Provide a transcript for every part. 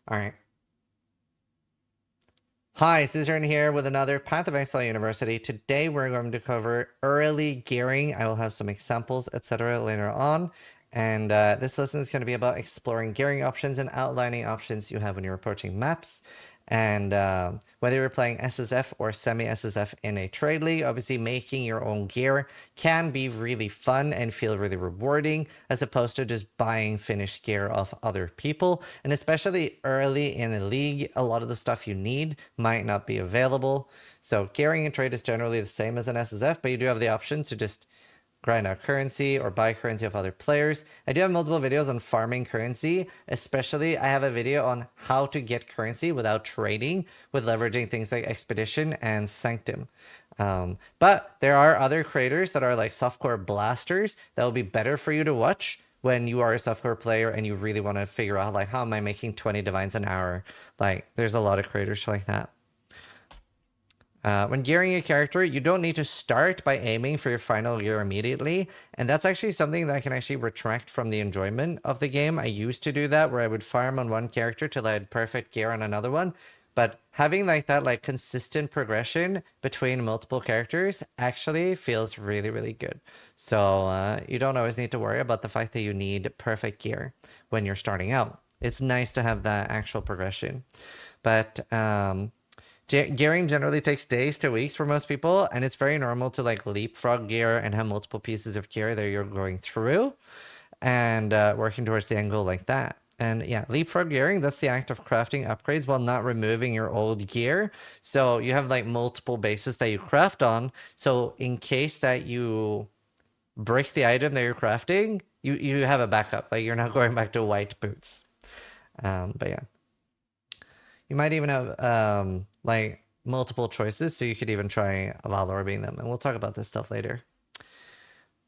All right. Hi, Zizaran here with another Path of Exile University. Today we're going to cover early gearing. I will have some examples, etc. later on. And this lesson is going to be about exploring gearing options and outlining options you have when you're approaching maps. And whether you're playing SSF or semi-SSF in a trade league, obviously making your own gear can be really fun and feel really rewarding as opposed to just buying finished gear off other people. And especially early in a league, a lot of the stuff you need might not be available. So gearing a trade is generally the same as an SSF, but you do have the option to just grind out currency or buy currency of other players. I do have multiple videos on farming currency, especially I have a video on how to get currency without trading with leveraging things like Expedition and Sanctum. But there are other creators that are like softcore blasters that will be better for you to watch when you are a softcore player and you really want to figure out like how am I making 20 divines an hour. Like there's a lot of creators like that. When gearing a character, you don't need to start by aiming for your final gear immediately. And that's actually something that can actually retract from the enjoyment of the game. I used to do that where I would farm on one character till I had perfect gear on another one. But having like that like consistent progression between multiple characters actually feels really, really good. So you don't always need to worry about the fact that you need perfect gear when you're starting out. It's nice to have that actual progression. But gearing generally takes days to weeks for most people, and it's very normal to like leapfrog gear and have multiple pieces of gear that you're going through and working towards the end goal like that. And yeah, leapfrog gearing, that's the act of crafting upgrades while not removing your old gear. So you have like multiple bases that you craft on. So in case that you break the item that you're crafting, you have a backup. Like you're not going back to white boots. But yeah. You might even have like multiple choices, so you could even try Valorbeing them, and we'll talk about this stuff later.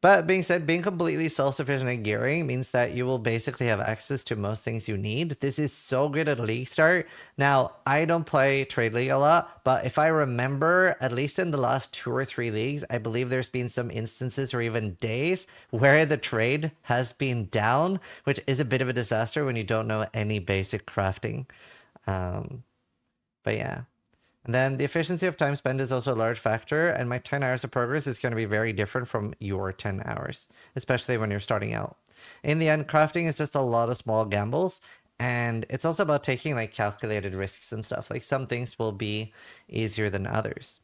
But being said, being completely self-sufficient in gearing means that you will basically have access to most things you need. This is so good at League Start. Now, I don't play Trade League a lot, but if I remember, at least in the last 2 or 3 leagues, I believe there's been some instances or even days where the trade has been down, which is a bit of a disaster when you don't know any basic crafting. But yeah. And then the efficiency of time spent is also a large factor, and my 10 hours of progress is going to be very different from your 10 hours, especially when you're starting out. In the end, crafting is just a lot of small gambles, and it's also about taking like calculated risks and stuff. Like some things will be easier than others.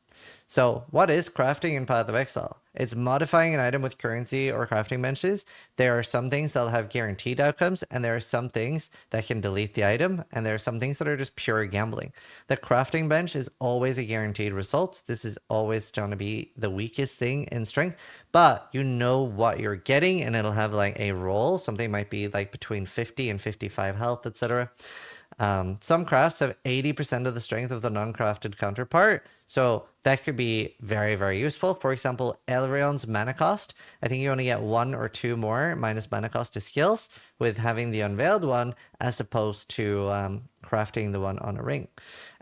So what is crafting in Path of Exile? It's modifying an item with currency or crafting benches. There are some things that'll have guaranteed outcomes, and there are some things that can delete the item, and there are some things that are just pure gambling. The crafting bench is always a guaranteed result. This is always going to be the weakest thing in strength, but you know what you're getting, and it'll have like a roll. Something might be like between 50 and 55 health, etc. Some crafts have 80% of the strength of the non-crafted counterpart, so that could be very, very useful. For example, Elrion's mana cost. I think you only get 1 or 2 more minus mana cost to skills with having the unveiled one as opposed to crafting the one on a ring.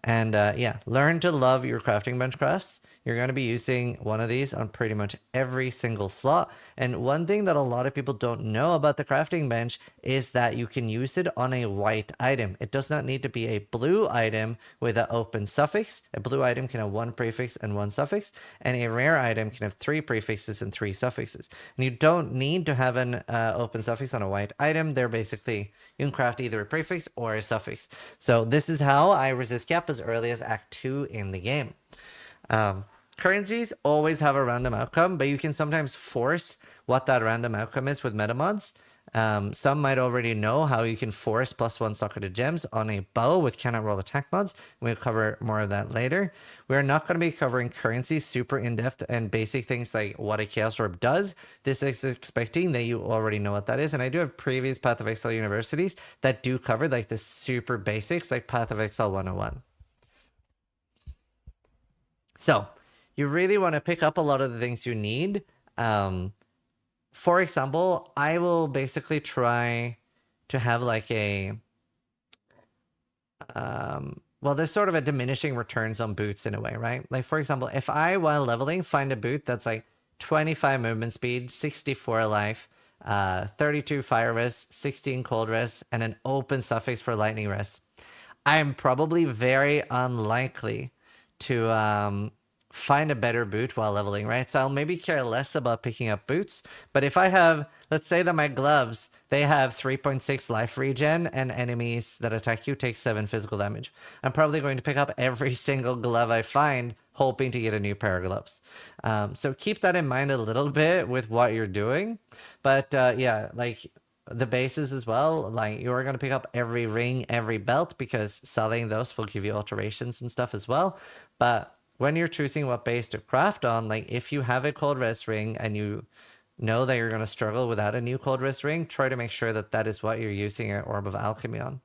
And yeah, learn to love your crafting bench crafts. You're going to be using one of these on pretty much every single slot. And one thing that a lot of people don't know about the crafting bench is that you can use it on a white item. It does not need to be a blue item with an open suffix. A blue item can have 1 prefix and 1 suffix, and a rare item can have 3 prefixes and 3 suffixes. And you don't need to have an open suffix on a white item. They're basically, you can craft either a prefix or a suffix. So this is how I resist cap as early as Act 2 in the game. Currencies always have a random outcome, but you can sometimes force what that random outcome is with metamods. Some might already know how you can force +1 socketed gems on a bow with cannot roll attack mods. We'll cover more of that later. We're not going to be covering currency super in-depth and basic things like what a Chaos Orb does. This is expecting that you already know what that is. And I do have previous Path of Exile universities that do cover like the super basics like Path of Exile 101. So you really want to pick up a lot of the things you need. For example, I will basically try to have like a well, there's sort of a diminishing returns on boots in a way, right? Like for example, if I while leveling find a boot that's like 25 movement speed, 64 life, 32 fire res, 16 cold res, and an open suffix for lightning res, I'm probably very unlikely to find a better boot while leveling, right? So I'll maybe care less about picking up boots. But if I have, let's say that my gloves, they have 3.6 life regen and enemies that attack you take 7 physical damage. I'm probably going to pick up every single glove I find, hoping to get a new pair of gloves. So keep that in mind a little bit with what you're doing. But yeah, like the bases as well, like you are going to pick up every ring, every belt, because selling those will give you alterations and stuff as well. But when you're choosing what base to craft on, like if you have a cold res ring and you know that you're going to struggle without a new cold res ring, try to make sure that that is what you're using an orb of alchemy on.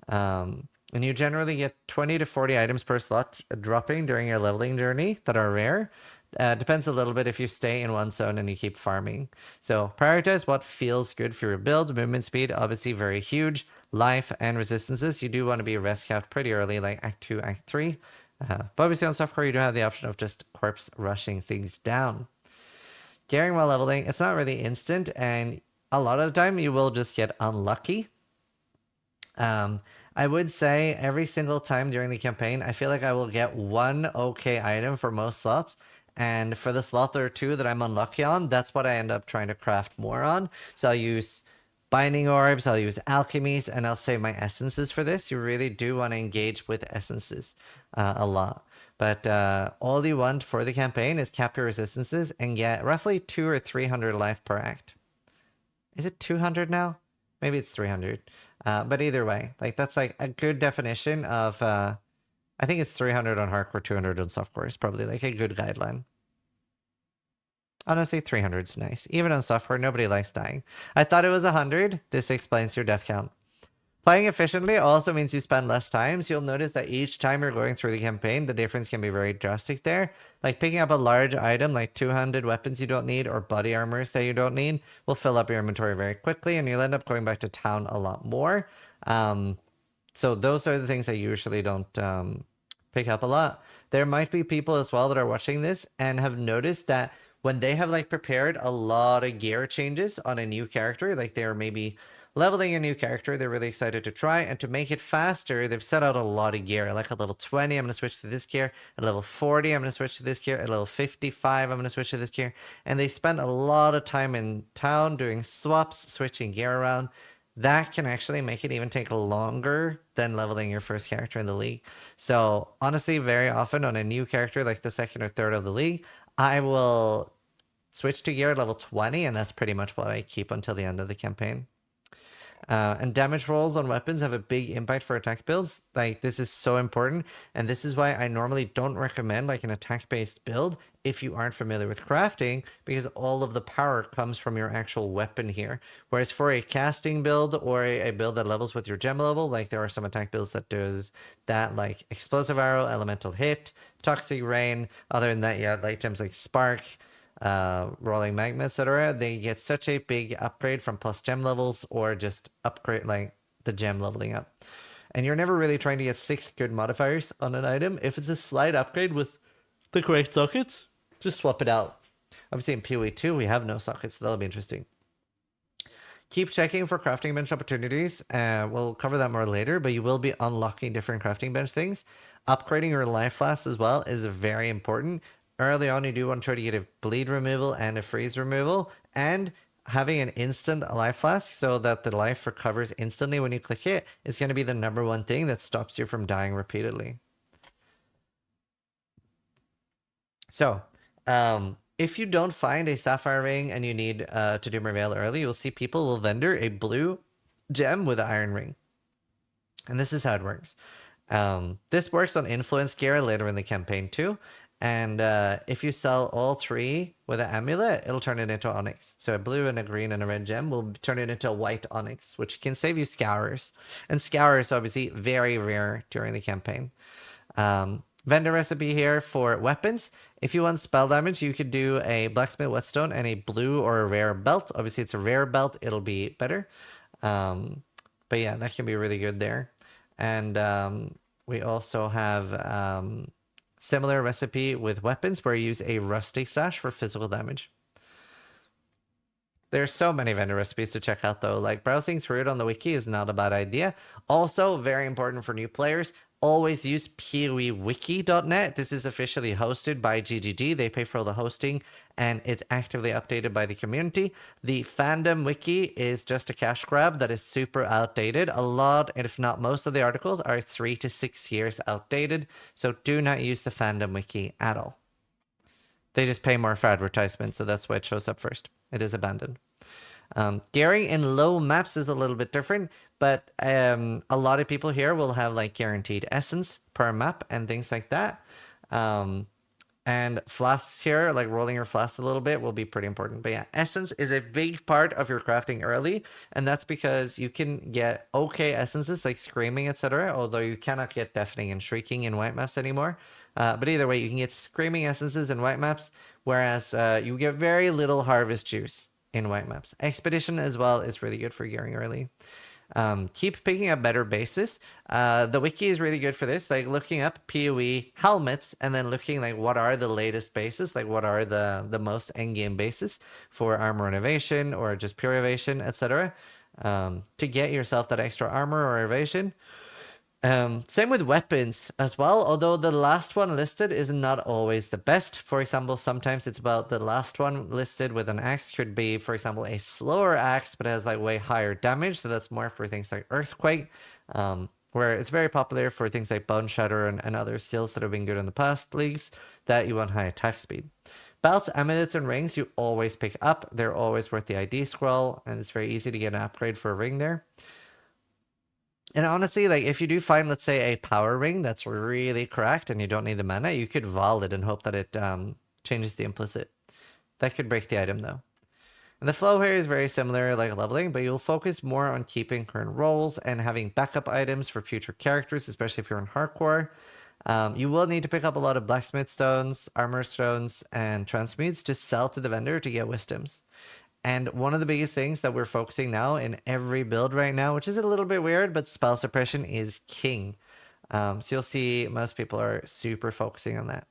And you generally get 20 to 40 items per slot dropping during your leveling journey that are rare. Depends a little bit if you stay in one zone and you keep farming. So prioritize what feels good for your build. Movement speed, obviously very huge. Life and resistances. You do want to be res capped pretty early, like Act 2, Act 3. But obviously on softcore, you do have the option of just corpse rushing things down. Gearing while leveling, it's not really instant, and a lot of the time you will just get unlucky. I would say every single time during the campaign, I feel like I will get one okay item for most slots. And for the slot or two that I'm unlucky on, that's what I end up trying to craft more on. So I'll use binding orbs, I'll use alchemies, and I'll save my essences for this. You really do want to engage with essences a lot. But all you want for the campaign is cap your resistances and get roughly 200 or 300 life per act. Is it 200 now? Maybe it's 300. But either way, like that's like a good definition of, I think it's 300 on hardcore, 200 on softcore is probably like a good guideline. Honestly, 300 is nice. Even on softcore, nobody likes dying. I thought it was 100. This explains your death count. Playing efficiently also means you spend less time, so you'll notice that each time you're going through the campaign, the difference can be very drastic there. Like picking up a large item like 200 weapons you don't need or body armors that you don't need will fill up your inventory very quickly, and you'll end up going back to town a lot more. So those are the things I usually don't pick up a lot. There might be people as well that are watching this and have noticed that when they have like prepared a lot of gear changes on a new character, like they're maybe leveling a new character they're really excited to try, and to make it faster, they've set out a lot of gear. Like at level 20, I'm going to switch to this gear. At level 40, I'm going to switch to this gear. At level 55, I'm going to switch to this gear. And they spend a lot of time in town doing swaps, switching gear around. That can actually make it even take longer than leveling your first character in the league. So honestly, very often on a new character, like the second or third of the league, I will switch to gear at level 20, and that's pretty much what I keep until the end of the campaign. And damage rolls on weapons have a big impact for attack builds. Like this is so important, and this is why I normally don't recommend like an attack-based build if you aren't familiar with crafting, because all of the power comes from your actual weapon here. Whereas for a casting build or a build that levels with your gem level, like there are some attack builds that does that, like explosive arrow, elemental hit, toxic rain. Other than that, yeah, like gems like spark, rolling magma, etc. They get such a big upgrade from plus gem levels or just upgrade like the gem leveling up. And you're never really trying to get 6 good modifiers on an item. If it's a slight upgrade with the correct sockets, just swap it out. Obviously in POE 2 we have no sockets, so that'll be interesting. Keep checking for crafting bench opportunities. We'll cover that more later, but you will be unlocking different crafting bench things. Upgrading your life flasks as well is very important. Early on, you do want to try to get a bleed removal and a freeze removal, and having an instant life flask so that the life recovers instantly when you click it is going to be the number one thing that stops you from dying repeatedly. So, if you don't find a sapphire ring and you need to do Merveil early, you'll see people will vendor a blue gem with an iron ring. And this is how it works. This works on influence gear later in the campaign too. And if you sell all 3 with an amulet, it'll turn it into onyx. So a blue and a green and a red gem will turn it into a white onyx, which can save you scours. And scours obviously very rare during the campaign. Vendor recipe here for weapons. If you want spell damage, you could do a blacksmith whetstone and a blue or a rare belt. Obviously, it's a rare belt. It'll be better. But yeah, that can be really good there. And we also have similar recipe with weapons where you use a rustic sash for physical damage. There's so many vendor recipes to check out though. Like browsing through it on the wiki is not a bad idea. Also, very important for new players. Always use POEWiki.net. This is officially hosted by GGG. They pay for all the hosting and it's actively updated by the community. The fandom wiki is just a cash grab that is super outdated. A lot, if not most of the articles are 3 to 6 years outdated. So do not use the fandom wiki at all. They just pay more for advertisement, so that's why it shows up first. It is abandoned. Gearing in low maps is a little bit different, but a lot of people here will have like guaranteed essence per map and things like that. And flasks here, like rolling your flasks a little bit, will be pretty important. But yeah, essence is a big part of your crafting early, and that's because you can get okay essences like screaming, etc. Although you cannot get deafening and shrieking in white maps anymore. But either way, you can get screaming essences in white maps, whereas you get very little harvest juice in white maps. Expedition as well is really good for gearing early. Keep picking up better bases. The wiki is really good for this, like looking up PoE helmets and then looking like what are the latest bases, like what are the most endgame bases for armor and evasion or just pure evasion, etc. To get yourself that extra armor or evasion. Same with weapons as well, although the last one listed is not always the best. For example, sometimes it's about the last one listed with an axe could be, for example, a slower axe, but has like way higher damage. So that's more for things like Earthquake, where it's very popular for things like Bone Shatter and other skills that have been good in the past leagues that you want high attack speed. Belts, amulets, and rings you always pick up. They're always worth the ID scroll, and it's very easy to get an upgrade for a ring there. And honestly, like if you do find, let's say, a power ring that's really cracked and you don't need the mana, you could vol it and hope that it changes the implicit. That could break the item though. And the flow here is very similar like leveling, but you'll focus more on keeping current rolls and having backup items for future characters, especially if you're in hardcore. You will need to pick up a lot of blacksmith stones, armor stones, and transmutes to sell to the vendor to get wisdoms. And one of the biggest things that we're focusing now in every build right now, which is a little bit weird, but spell suppression is king. So you'll see most people are super focusing on that.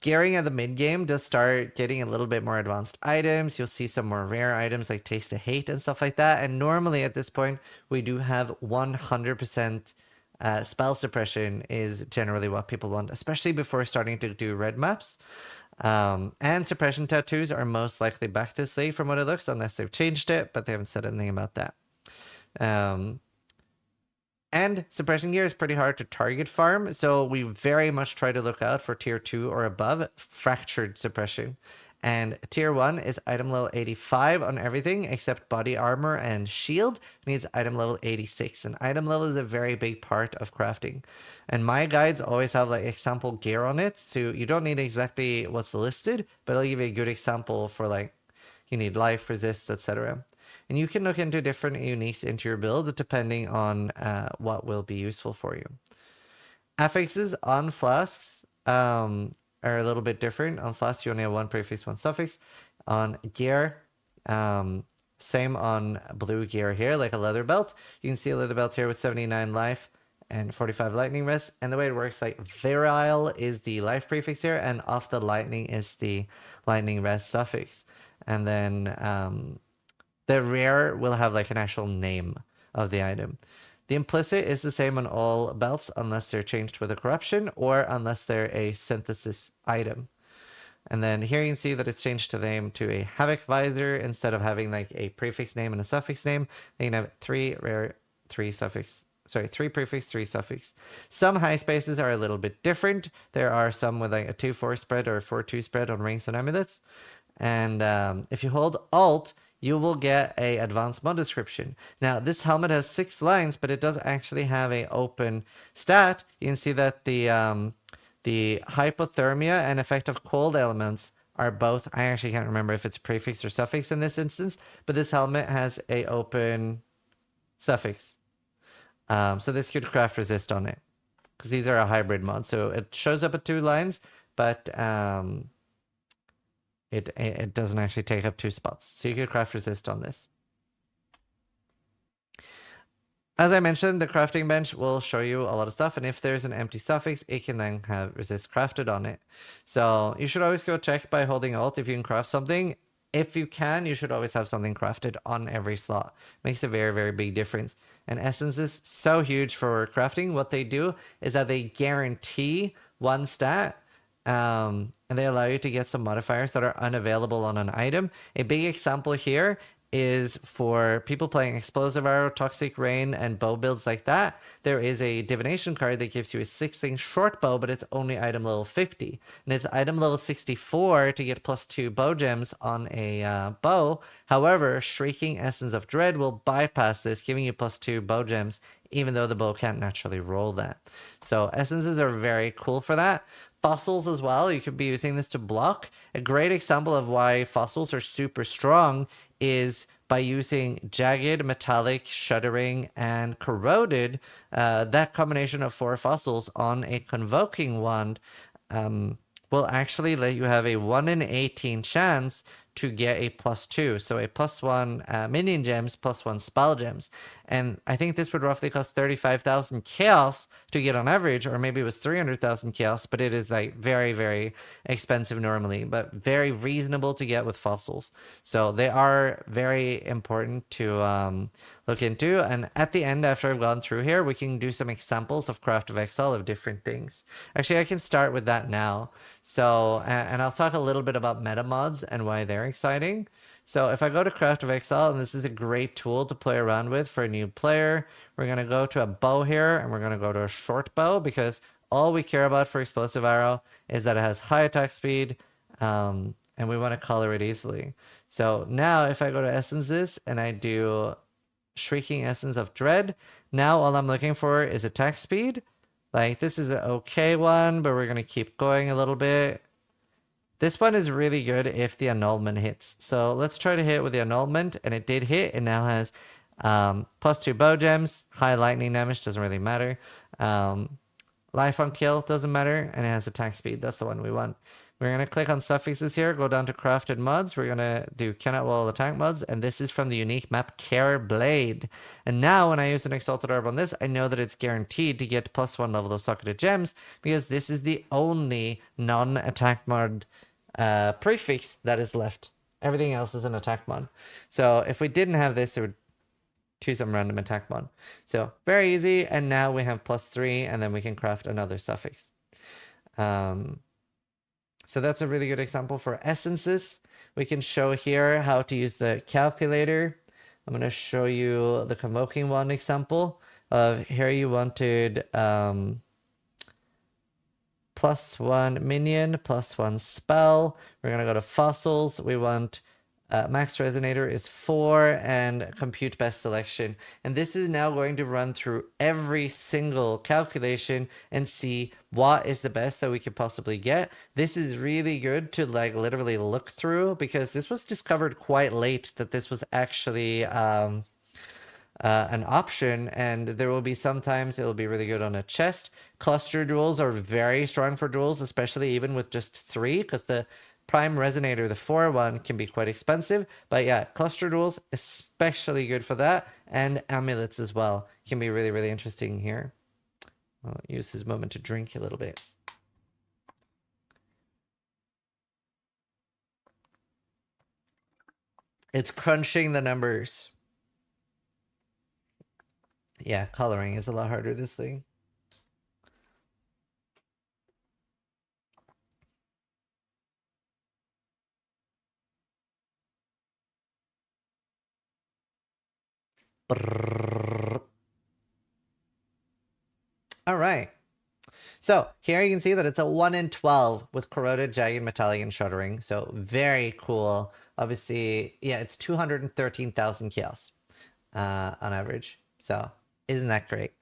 Gearing at the mid game does start getting a little bit more advanced items. You'll see some more rare items like Taste of Hate and stuff like that. And normally at this point, we do have 100% spell suppression is generally what people want, especially before starting to do red maps. And suppression tattoos are most likely back this league from what it looks, unless they've changed it, but they haven't said anything about that. And suppression gear is pretty hard to target farm, so we very much try to look out for tier 2 or above fractured suppression. And tier 1 is item level 85 on everything except body armor and shield needs item level 86. And item level is a very big part of crafting. And my guides always have like example gear on it, so you don't need exactly what's listed, but I'll give you a good example for like you need life, resist, etc. And you can look into different uniques into your build depending on what will be useful for you. Affixes on flasks are a little bit different. On flasks, you only have one prefix, one suffix. On gear, same on blue gear here, like a leather belt. You can see a leather belt here with 79 life and 45 lightning rest. And the way it works, like virile is the life prefix here, and off the lightning is the lightning rest suffix. And then the rare will have like an actual name of the item. The implicit is the same on all belts unless they're changed with a corruption or unless they're a synthesis item. And then here you can see that it's changed the name to a Havoc Visor instead of having like a prefix name and a suffix name. They can have three prefix, 3 suffix. Some high spaces are a little bit different. There are some with like a 2-4 spread or 4-2 spread on rings and amulets. And if you hold Alt, you will get a advanced mod description. Now, this helmet has 6 lines, but it does actually have a open stat. You can see that the hypothermia and effect of cold elements are both, I actually can't remember if it's prefix or suffix in this instance, but this helmet has a open suffix. So this could craft resist on it, because these are a hybrid mod. So it shows up at 2 lines, but it doesn't actually take up 2 spots. So you could craft resist on this. As I mentioned, the crafting bench will show you a lot of stuff. And if there's an empty suffix, it can then have resist crafted on it. So you should always go check by holding Alt if you can craft something. if you can, you should always have something crafted on every slot. Makes a very, very big difference. And essence is so huge for crafting. What they do is that they guarantee one stat, and they allow you to get some modifiers that are unavailable on an item. A big example here is for people playing Explosive Arrow, Toxic Rain, and bow builds like that. There is a Divination card that gives you a 6-thing short bow, but it's only item level 50. And it's item level 64 to get +2 bow gems on a bow. However, Shrieking Essence of Dread will bypass this, giving you +2 bow gems, even though the bow can't naturally roll that. So essences are very cool for that. Fossils as well, you could be using this to block. A great example of why fossils are super strong is by using jagged, metallic, shuddering, and corroded. That combination of 4 fossils on a convoking wand will actually let you have a 1 in 18 chance to get a +2. So a +1 minion gems, +1 spell gems. And I think this would roughly cost 35,000 chaos to get on average, or maybe it was 300,000 chaos, but it is like very, very expensive normally, but very reasonable to get with fossils. So they are very important to look into. And at the end, after I've gone through here, we can do some examples of Path of Exile of different things. Actually, I can start with that now. So, and I'll talk a little bit about meta mods and why they're exciting. So if I go to Path of Exile, and this is a great tool to play around with for a new player, we're going to go to a bow here, and we're going to go to a short bow, because all we care about for Explosive Arrow is that it has high attack speed, and we want to color it easily. So now if I go to Essences, and I do Shrieking Essence of Dread, now all I'm looking for is attack speed. Like, this is an okay one, but we're going to keep going a little bit. This one is really good if the annulment hits. So let's try to hit with the annulment, and it did hit. It now has +2 bow gems, high lightning damage, doesn't really matter. Life on kill, doesn't matter, and it has attack speed. That's the one we want. We're going to click on suffixes here, go down to crafted mods. We're going to do cannot wall attack mods, and this is from the unique map Care Blade. And now when I use an Exalted Orb on this, I know that it's guaranteed to get +1 level of socketed gems, because this is the only non-attack mod prefix that is left. Everything else is an attack mod. So if we didn't have this, it would choose some random attack mod. So very easy, and now we have +3, and then we can craft another suffix. So that's a really good example for essences. We can show here how to use the calculator. I'm going to show you the convoking one example of here you wanted +1 minion, +1 spell. We're going to go to fossils. We want max resonator is 4 and compute best selection. And this is now going to run through every single calculation and see what is the best that we could possibly get. This is really good to like literally look through, because this was discovered quite late that this was actually an option, and there will be sometimes it'll be really good on a chest. Cluster duels are very strong for duels, especially even with just 3, because the Prime Resonator, the 4 one, can be quite expensive. But yeah, cluster duels, especially good for that. And amulets as well can be really, really interesting here. I'll use this moment to drink a little bit. It's crunching the numbers. Yeah, coloring is a lot harder, this thing. All right. So here you can see that it's a 1 in 12 with corroded, jagged, metallic, and shuddering. So very cool. Obviously, yeah, it's 213,000 chaos on average. So isn't that great?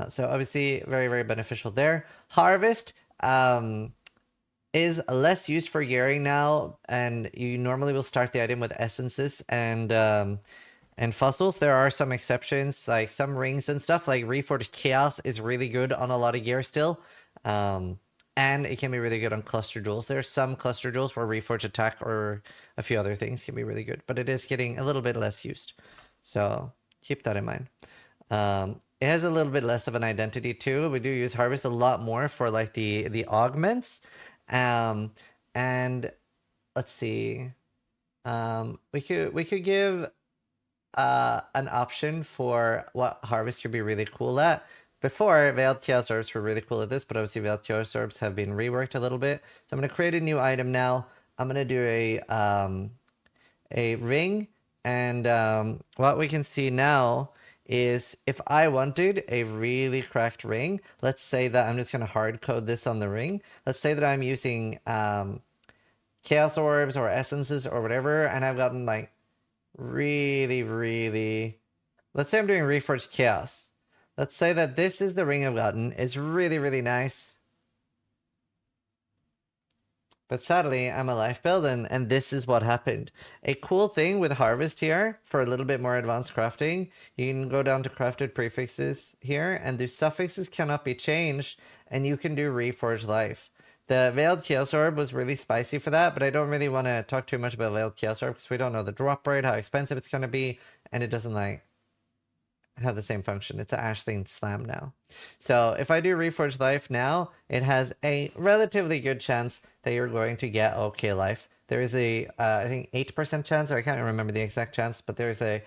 So obviously very, very beneficial there. Harvest is less used for gearing now, and you normally will start the item with essences and fossils. There are some exceptions, like some rings and stuff, like Reforged Chaos is really good on a lot of gear still. And it can be really good on cluster duels. There are some cluster duels where Reforged Attack or a few other things can be really good, but it is getting a little bit less used. So keep that in mind. It has a little bit less of an identity too. We do use Harvest a lot more for like the augments. And let's see. We could give an option for what harvest could be really cool at. Before, Veiled Chaos Orbs were really cool at this, but obviously Veiled Chaos Orbs have been reworked a little bit. So I'm going to create a new item now. I'm going to do a ring, and what we can see now is if I wanted a really cracked ring, let's say that I'm just going to hard code this on the ring. Let's say that I'm using Chaos Orbs or Essences or whatever, and I've gotten like really, let's say I'm doing Reforged Chaos. Let's say that this is the ring I've gotten. It's really nice. But sadly, I'm a life build, and this is what happened. A cool thing with Harvest here, for a little bit more advanced crafting, you can go down to crafted prefixes here, and the suffixes cannot be changed, and you can do Reforged Life. The Veiled Chaos Orb was really spicy for that, but I don't really want to talk too much about Veiled Chaos Orb because we don't know the drop rate, how expensive it's going to be, and it doesn't like have the same function. It's an Ashling Slam now. So if I do Reforged Life now, it has a relatively good chance that you're going to get okay life. There is a, I think 8% chance, or I can't remember the exact chance, but there's a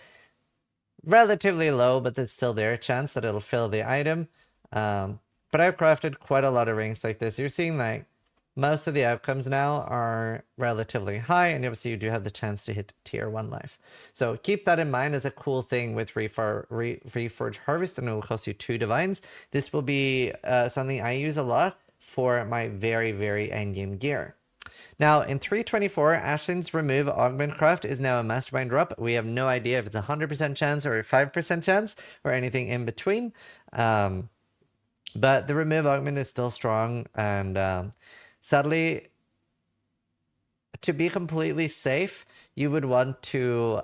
relatively low, but it's still there, chance that it'll fill the item. But I've crafted quite a lot of rings like this. You're seeing like most of the outcomes now are relatively high, and obviously you do have the chance to hit tier 1 life. So keep that in mind as a cool thing with Reforge Harvest, and it will cost you 2 divines. This will be something I use a lot for my very endgame gear. Now, in 324, Ashlyn's Remove Augment Craft is now a Mastermind drop. We have no idea if it's a 100% chance or a 5% chance or anything in between. But the Remove Augment is still strong, and sadly, to be completely safe, you would want to,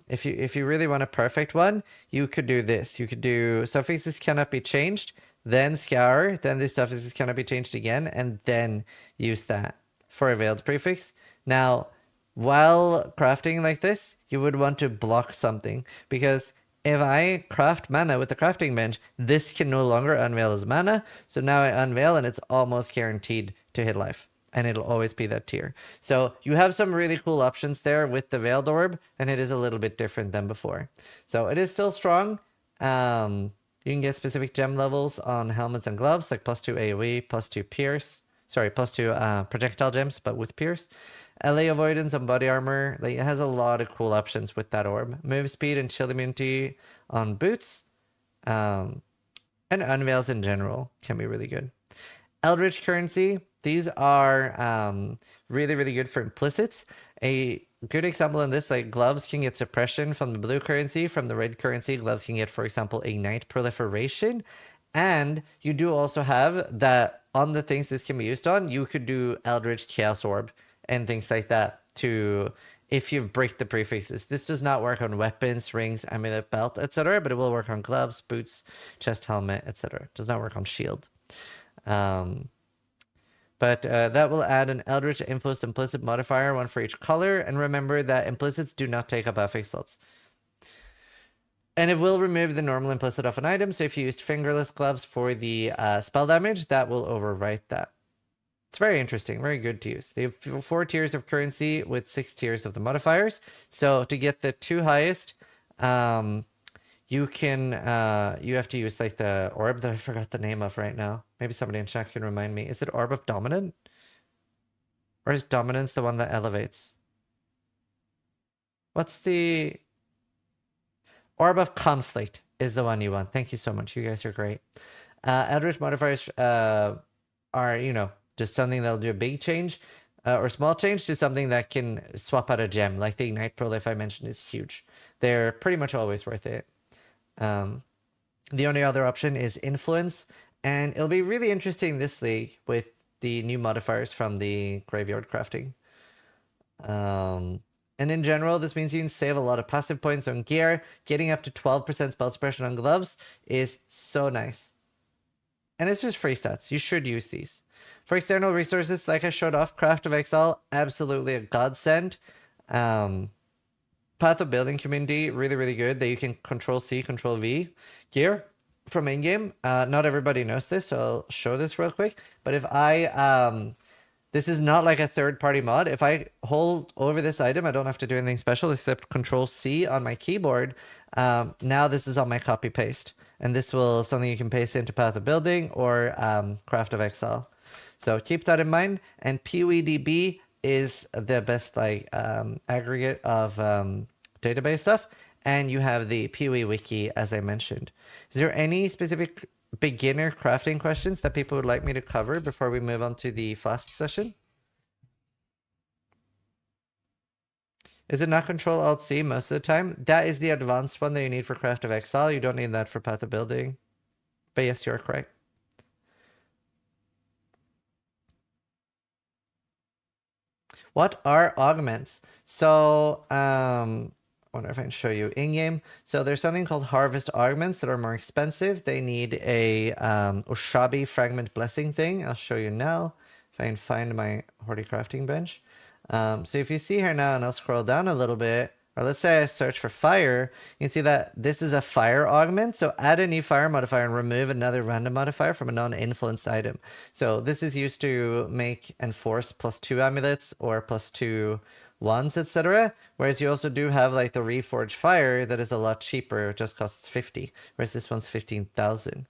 if you really want a perfect one, you could do this. You could do suffixes cannot be changed, then scour, then the suffixes cannot be changed again, and then use that for a veiled prefix. Now, while crafting like this, you would want to block something, because if I craft mana with the crafting bench, this can no longer unveil as mana. So now I unveil and it's almost guaranteed to hit life. And it'll always be that tier. So you have some really cool options there with the Veiled Orb, and it is a little bit different than before. So it is still strong. You can get specific gem levels on helmets and gloves, like +2 AoE, +2 pierce. Sorry, +2 projectile gems, but with pierce. LA avoidance on body armor. Like, it has a lot of cool options with that orb. Move speed and chill immunity on boots. And unveils in general can be really good. Eldritch currency. These are really good for implicits. A good example in this, like gloves can get suppression from the blue currency. From the red currency, gloves can get, for example, ignite proliferation. And you do also have that on the things this can be used on, you could do Eldritch Chaos Orb and things like that to, if you've break the prefixes. This does not work on weapons, rings, amulet, belt, etc., but it will work on gloves, boots, chest, helmet, etc. It does not work on shield. But that will add an Eldritch Influence Implicit modifier, one for each color, and remember that implicits do not take up affix slots. And it will remove the normal implicit off an item, so if you used fingerless gloves for the spell damage, that will overwrite that. It's very interesting, very good to use. They have 4 tiers of currency with 6 tiers of the modifiers. So to get the 2 highest, you can you have to use like the orb that I forgot the name of right now. Maybe somebody in chat can remind me. Is it Orb of Dominant? Or is Dominance the one that elevates? What's the... Orb of Conflict is the one you want. Thank you so much. You guys are great. Eldritch modifiers are, you know, just something that'll do a big change or small change to something that can swap out a gem. Like the Ignite Prolif I mentioned is huge. They're pretty much always worth it. The only other option is Influence. And it'll be really interesting this league with the new modifiers from the Graveyard Crafting. And in general, this means you can save a lot of passive points on gear. Getting up to 12% spell suppression on gloves is so nice. And it's just free stats. You should use these. For external resources, like I showed off, Path of Exile, absolutely a godsend. Path of Building Community, really good. That you can Control-C, Control-V gear from in-game. Not everybody knows this, so I'll show this real quick. But if I This is not like a third-party mod. If I hold over this item, I don't have to do anything special except Control C on my keyboard. Now this is on my copy paste, and this will something you can paste into Path of Building or Craft of Exile. So keep that in mind. And POEDB is the best like aggregate of database stuff. And you have the POE wiki, as I mentioned. Is there any specific beginner crafting questions that people would like me to cover before we move on to the flask session? Is it not Control Alt C most of the time? That is the advanced one that you need for Craft of Exile. You don't need that for Path of Building. But yes, you're correct. What are augments? So, I wonder if I can show you in-game. So there's something called harvest augments that are more expensive. They need a Ushabi fragment blessing thing. I'll show you now if I can find my Horty crafting bench. So if you see here now, and I'll scroll down a little bit, or let's say I search for fire, you can see that this is a fire augment. So add a new fire modifier and remove another random modifier from a non-influenced item. So this is used to make and force +2 amulets or +2 wands, etc. Whereas you also do have like the reforged fire that is a lot cheaper. It just costs 50, whereas this one's 15,000.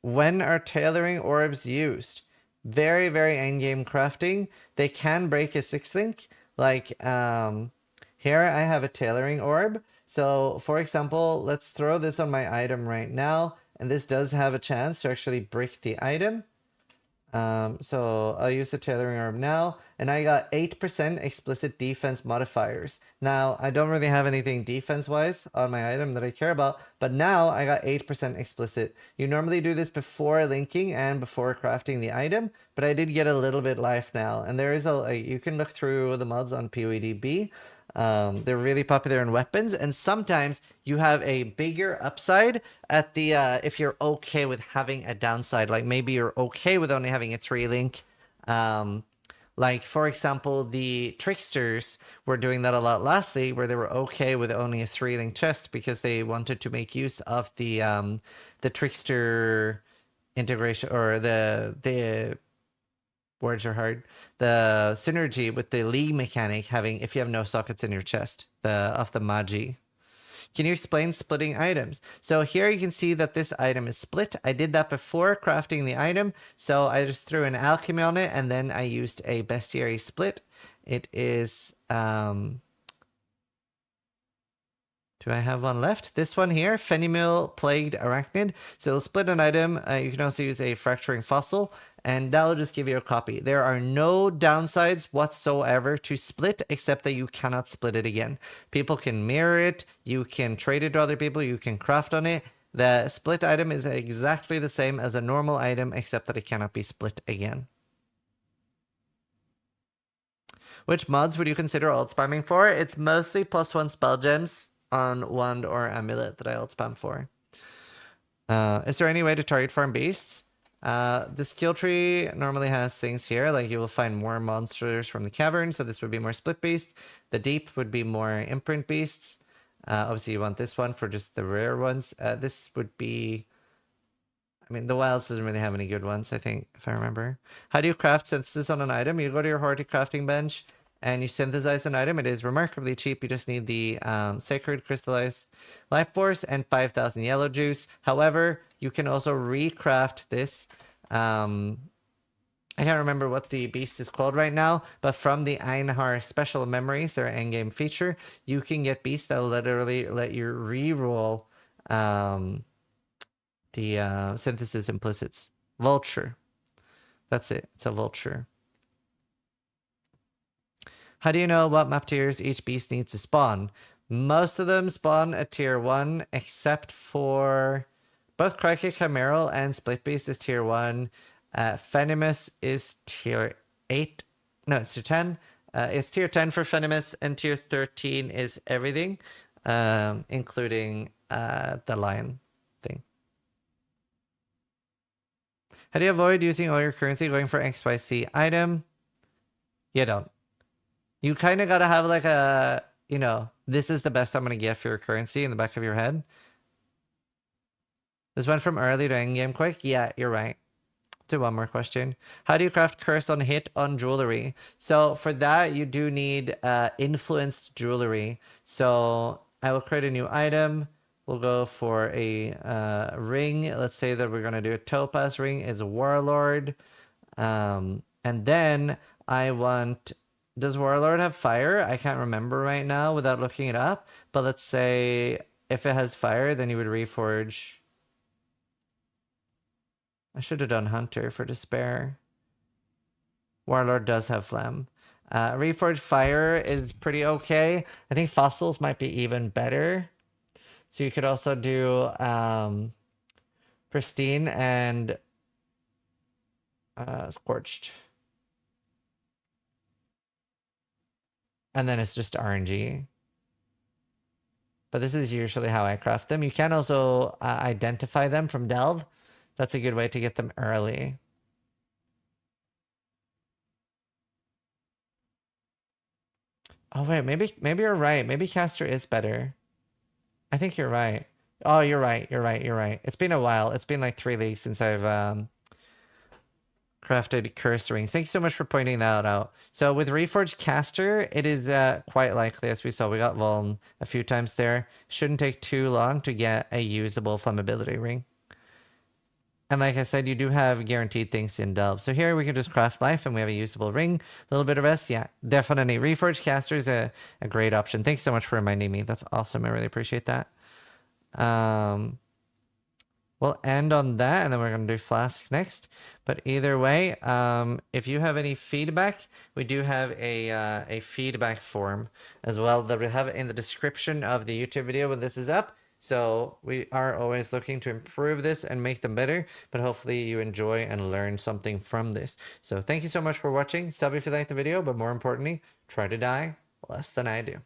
When are tailoring orbs used? Very, very endgame crafting. They can break a 6-link. Like, here I have a tailoring orb. So, for example, let's throw this on my item right now. And this does have a chance to actually break the item. So I'll use the tailoring orb now, and I got 8% explicit defense modifiers. Now, I don't really have anything defense-wise on my item that I care about, but now I got 8% explicit. You normally do this before linking and before crafting the item, but I did get a little bit life now, and there is you can look through the mods on POEDB. They're really popular in weapons, and sometimes you have a bigger upside at the if you're okay with having a downside. Like maybe you're okay with only having a 3-link. Like for example, the tricksters were doing that a lot lastly, where they were okay with only a 3-link chest because they wanted to make use of the trickster integration or the words are hard. The synergy with the League mechanic having if you have no sockets in your chest, the of the Magi. Can you explain splitting items? So here you can see that this item is split. I did that before crafting the item. So I just threw an alchemy on it and then I used a bestiary split. It is do I have one left? This one here, Fenimil Plagued Arachnid. So it'll split an item. You can also use a Fracturing Fossil, and that'll just give you a copy. There are no downsides whatsoever to split, except that you cannot split it again. People can mirror it, you can trade it to other people, you can craft on it. The split item is exactly the same as a normal item, except that it cannot be split again. Which mods would you consider alt spamming for? It's mostly +1 spell gems on wand or amulet that I alt spam for. Is there any way to target farm beasts? The skill tree normally has things here, like you will find more monsters from the cavern, so this would be more split beasts. The deep would be more imprint beasts. Obviously you want this one for just the rare ones. This would be, I mean, the wilds doesn't really have any good ones, I think, if I remember. How do you craft synthesis on an item? You go to your Horty crafting bench, and you synthesize an item. It is remarkably cheap. You just need the Sacred Crystallized Life Force and 5,000 Yellow Juice. However, you can also recraft this. I can't remember what the beast is called right now, but from the Einhar Special Memories, their endgame feature, you can get beasts that literally let you reroll the synthesis implicits. Vulture. That's it. It's a vulture. How do you know what map tiers each beast needs to spawn? Most of them spawn at tier 1, except for both Crikey Chimeral and Split Beast is tier 1. Fenimus is tier 8. No, it's tier 10. It's tier 10 for Fenimus, and tier 13 is everything, including the lion thing. How do you avoid using all your currency going for XYZ item? You don't. You kind of got to have like a, you know, this is the best I'm going to get for your currency in the back of your head. This went from early to endgame quick? Yeah, you're right. Do one more question. How do you craft curse on hit on jewelry? So for that, you do need influenced jewelry. So I will create a new item. We'll go for a ring. Let's say that we're going to do a topaz ring. It's a warlord. And then I want... Does warlord have fire? I can't remember right now without looking it up. But let's say if it has fire, then you would reforge... I should have done Hunter for Despair. Warlord does have Phlegm. Reforged Fire is pretty okay. I think Fossils might be even better. So you could also do Pristine and Scorched. And then it's just RNG. But this is usually how I craft them. You can also identify them from Delve. That's a good way to get them early. Oh wait, maybe you're right. Maybe Caster is better. I think you're right. Oh, you're right. You're right. You're right. It's been a while. It's been like 3 leagues since I've crafted curse rings. Thank you so much for pointing that out. So with Reforged Caster, it is quite likely, as we saw, we got Vuln a few times there. Shouldn't take too long to get a usable flammability ring. And like I said, you do have guaranteed things in Delve. So here we can just craft life and we have a usable ring. A little bit of rest. Yeah, definitely. Reforged Caster is a great option. Thanks so much for reminding me. That's awesome. I really appreciate that. We'll end on that, and then we're going to do flasks next. But either way, if you have any feedback, we do have a feedback form as well that we have in the description of the YouTube video when this is up. So we are always looking to improve this and make them better, but hopefully you enjoy and learn something from this. So thank you so much for watching. Sub if you liked the video, but more importantly, try to die less than I do.